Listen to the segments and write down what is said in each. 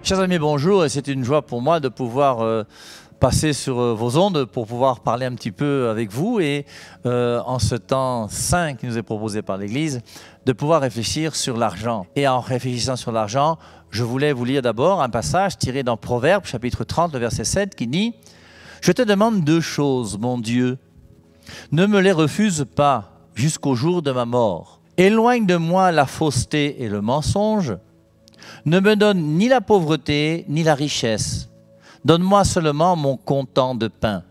Chers amis, bonjour, et c'est une joie pour moi de pouvoir passer sur vos ondes pour pouvoir parler un petit peu avec vous et en ce temps saint qui nous est proposé par l'Église, de pouvoir réfléchir sur l'argent. Et en réfléchissant sur l'argent, je voulais vous lire d'abord un passage tiré dans Proverbes, chapitre 30, le verset 7, qui dit « Je te demande deux choses, mon Dieu, ne me les refuse pas jusqu'au jour de ma mort. Éloigne de moi la fausseté et le mensonge. Ne me donne ni la pauvreté ni la richesse. Donne-moi seulement mon comptant de pain.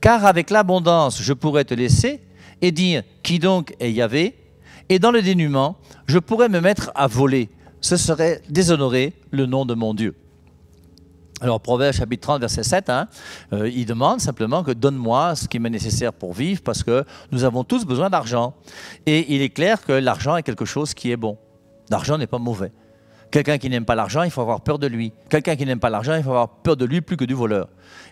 Car avec l'abondance, je pourrais te laisser et dire « Qui donc est Yahvé ?» Et dans le dénuement, je pourrais me mettre à voler. Ce serait déshonorer le nom de mon Dieu. » Alors, Proverbe chapitre 30, verset 7, il demande simplement que donne-moi ce qui m'est nécessaire pour vivre parce que nous avons tous besoin d'argent. Et il est clair que l'argent est quelque chose qui est bon. L'argent n'est pas mauvais. Quelqu'un qui n'aime pas l'argent, il faut avoir peur de lui. Quelqu'un qui n'aime pas l'argent, il faut avoir peur de lui plus que du voleur.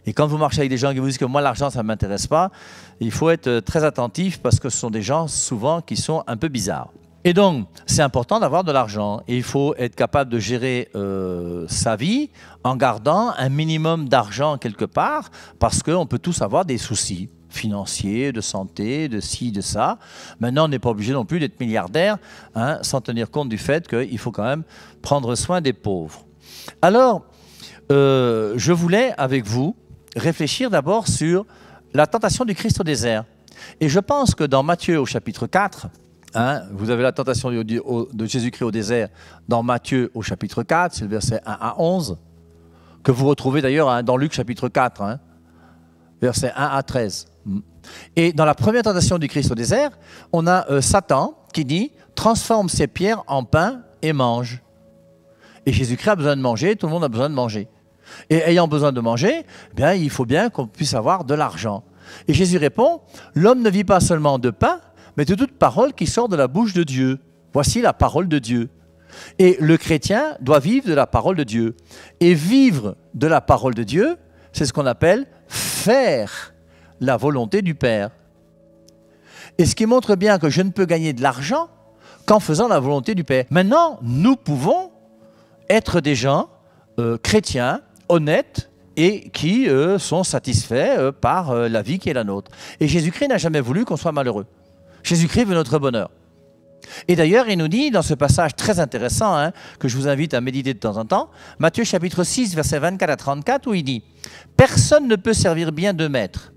Et quand vous marchez avec des gens qui vous disent que moi l'argent ça ne m'intéresse pas, il faut être très attentif parce que ce sont des gens souvent qui sont un peu bizarres. Et donc, c'est important d'avoir de l'argent et il faut être capable de gérer sa vie en gardant un minimum d'argent quelque part parce qu'on peut tous avoir des soucis financiers, de santé, de ci, de ça. Maintenant, on n'est pas obligé non plus d'être milliardaire sans tenir compte du fait qu'il faut quand même prendre soin des pauvres. Alors, je voulais avec vous réfléchir d'abord sur la tentation du Christ au désert. Et je pense que dans Matthieu au chapitre 4, vous avez la tentation de Jésus-Christ au désert dans Matthieu au chapitre 4, c'est le verset 1 à 11, que vous retrouvez d'ailleurs dans Luc chapitre 4, verset 1 à 13. Et dans la première tentation du Christ au désert, on a Satan qui dit « Transforme ces pierres en pain et mange ». Et Jésus-Christ a besoin de manger, tout le monde a besoin de manger. Et ayant besoin de manger, bien, il faut bien qu'on puisse avoir de l'argent. Et Jésus répond « L'homme ne vit pas seulement de pain, mais de toute parole qui sort de la bouche de Dieu. Voici la parole de Dieu. » Et le chrétien doit vivre de la parole de Dieu. Et vivre de la parole de Dieu, c'est ce qu'on appelle faire la volonté du Père. Et ce qui montre bien que je ne peux gagner de l'argent qu'en faisant la volonté du Père. Maintenant, nous pouvons être des gens chrétiens, honnêtes, et qui sont satisfaits par la vie qui est la nôtre. Et Jésus-Christ n'a jamais voulu qu'on soit malheureux. Jésus-Christ veut notre bonheur. Et d'ailleurs, il nous dit dans ce passage très intéressant, que je vous invite à méditer de temps en temps, Matthieu chapitre 6, versets 24 à 34, où il dit « Personne ne peut servir bien deux maîtres.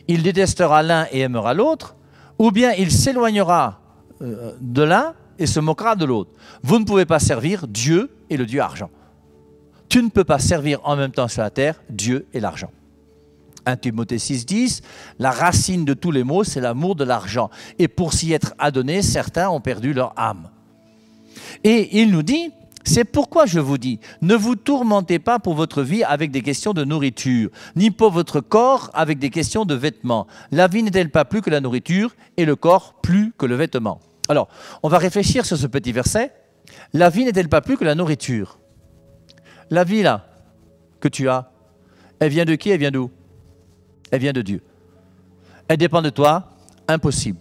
Il détestera l'un et aimera l'autre, ou bien il s'éloignera de l'un et se moquera de l'autre. Vous ne pouvez pas servir Dieu et le Dieu argent. Tu ne peux pas servir en même temps sur la terre Dieu et l'argent. » 1 Timothée 6, 10, la racine de tous les maux, c'est l'amour de l'argent. Et pour s'y être adonnés, certains ont perdu leur âme. Et il nous dit, c'est pourquoi je vous dis, ne vous tourmentez pas pour votre vie avec des questions de nourriture, ni pour votre corps avec des questions de vêtements. La vie n'est-elle pas plus que la nourriture, et le corps plus que le vêtement? Alors, on va réfléchir sur ce petit verset. La vie n'est-elle pas plus que la nourriture? La vie, là, que tu as, elle vient de qui? Elle vient d'où? Elle vient de Dieu. Elle dépend de toi? Impossible.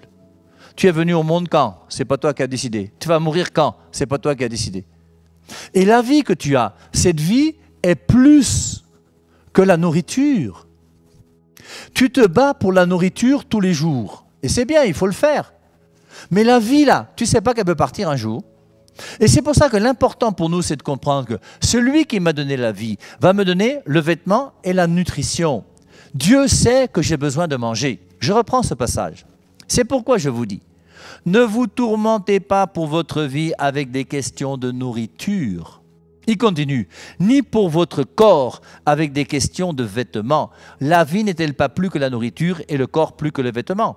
Tu es venu au monde quand? C'est pas toi qui as décidé. Tu vas mourir quand? C'est pas toi qui as décidé. Et la vie que tu as, cette vie est plus que la nourriture. Tu te bats pour la nourriture tous les jours. Et c'est bien, il faut le faire. Mais la vie là, tu sais pas qu'elle peut partir un jour. Et c'est pour ça que l'important pour nous, c'est de comprendre que celui qui m'a donné la vie va me donner le vêtement et la nutrition. Dieu sait que j'ai besoin de manger. Je reprends ce passage. C'est pourquoi je vous dis, ne vous tourmentez pas pour votre vie avec des questions de nourriture. Il continue, ni pour votre corps avec des questions de vêtements. La vie n'est-elle pas plus que la nourriture et le corps plus que le vêtement?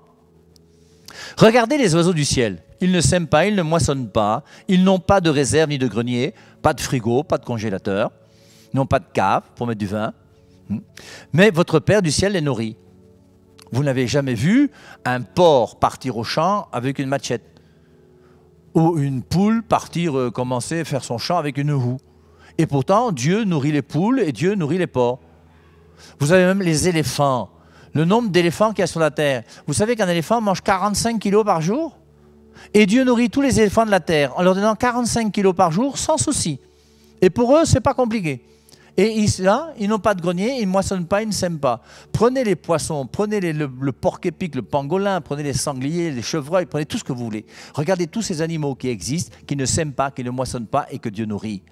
Regardez les oiseaux du ciel. Ils ne sèment pas, ils ne moissonnent pas, ils n'ont pas de réserve ni de grenier, pas de frigo, pas de congélateur, ils n'ont pas de cave pour mettre du vin. Mais votre Père du ciel les nourrit. Vous n'avez jamais vu un porc partir au champ avec une machette ou une poule partir commencer à faire son champ avec une houe. Et pourtant, Dieu nourrit les poules et Dieu nourrit les porcs. Vous avez même les éléphants. Le nombre d'éléphants qu'il y a sur la terre. Vous savez qu'un éléphant mange 45 kilos par jour? Et Dieu nourrit tous les éléphants de la terre en leur donnant 45 kilos par jour sans souci. Et pour eux, ce n'est pas compliqué. Et là, ils n'ont pas de grenier, ils ne moissonnent pas, ils ne sèment pas. Prenez les poissons, prenez le porc épic, le pangolin, prenez les sangliers, les chevreuils, prenez tout ce que vous voulez. Regardez tous ces animaux qui existent, qui ne sèment pas, qui ne moissonnent pas et que Dieu nourrit.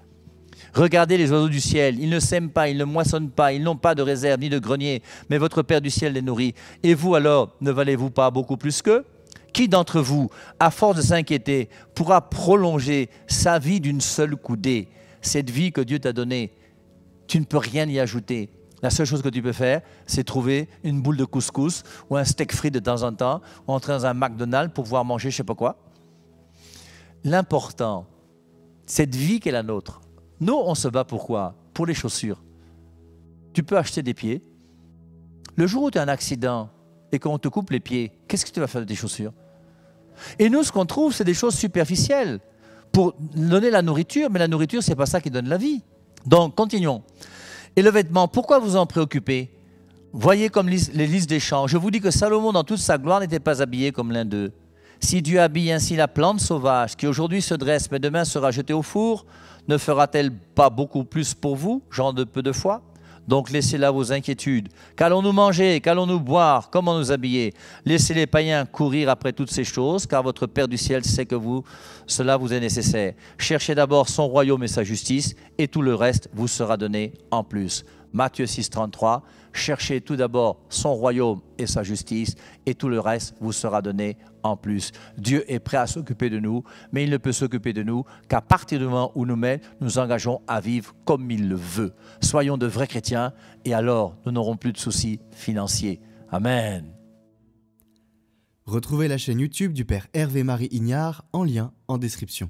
Regardez les oiseaux du ciel, ils ne sèment pas, ils ne moissonnent pas, ils n'ont pas de réserve ni de grenier, mais votre Père du ciel les nourrit. Et vous alors, ne valez-vous pas beaucoup plus qu'eux? Qui d'entre vous, à force de s'inquiéter, pourra prolonger sa vie d'une seule coudée? Cette vie que Dieu t'a donnée, tu ne peux rien y ajouter. La seule chose que tu peux faire, c'est trouver une boule de couscous ou un steak frit de temps en temps, ou entrer dans un McDonald's pour pouvoir manger je ne sais pas quoi. L'important, cette vie qui est la nôtre, nous, on se bat pour quoi? Pour les chaussures. Tu peux acheter des pieds. Le jour où tu as un accident et qu'on te coupe les pieds, qu'est-ce que tu vas faire de tes chaussures? Et nous, ce qu'on trouve, c'est des choses superficielles pour donner la nourriture, mais la nourriture, ce n'est pas ça qui donne la vie. Donc, continuons. Et le vêtement, pourquoi vous en préoccupez? Voyez comme les lys des champs. Je vous dis que Salomon, dans toute sa gloire, n'était pas habillé comme l'un d'eux. Si Dieu habille ainsi la plante sauvage, qui aujourd'hui se dresse, mais demain sera jetée au four, ne fera-t-elle pas beaucoup plus pour vous, gens de peu de foi? Donc laissez là vos inquiétudes. Qu'allons-nous manger? Qu'allons-nous boire? Comment nous habiller? Laissez les païens courir après toutes ces choses, car votre Père du ciel sait que cela vous est nécessaire. Cherchez d'abord son royaume et sa justice, et tout le reste vous sera donné en plus. Matthieu 6, 33. Cherchez tout d'abord son royaume et sa justice, et tout le reste vous sera donné en plus. Dieu est prêt à s'occuper de nous, mais il ne peut s'occuper de nous qu'à partir du moment où nous-mêmes nous engageons à vivre comme il le veut. Soyons de vrais chrétiens, et alors nous n'aurons plus de soucis financiers. Amen. Retrouvez la chaîne YouTube du Père Hervé-Marie Ignard en lien en description.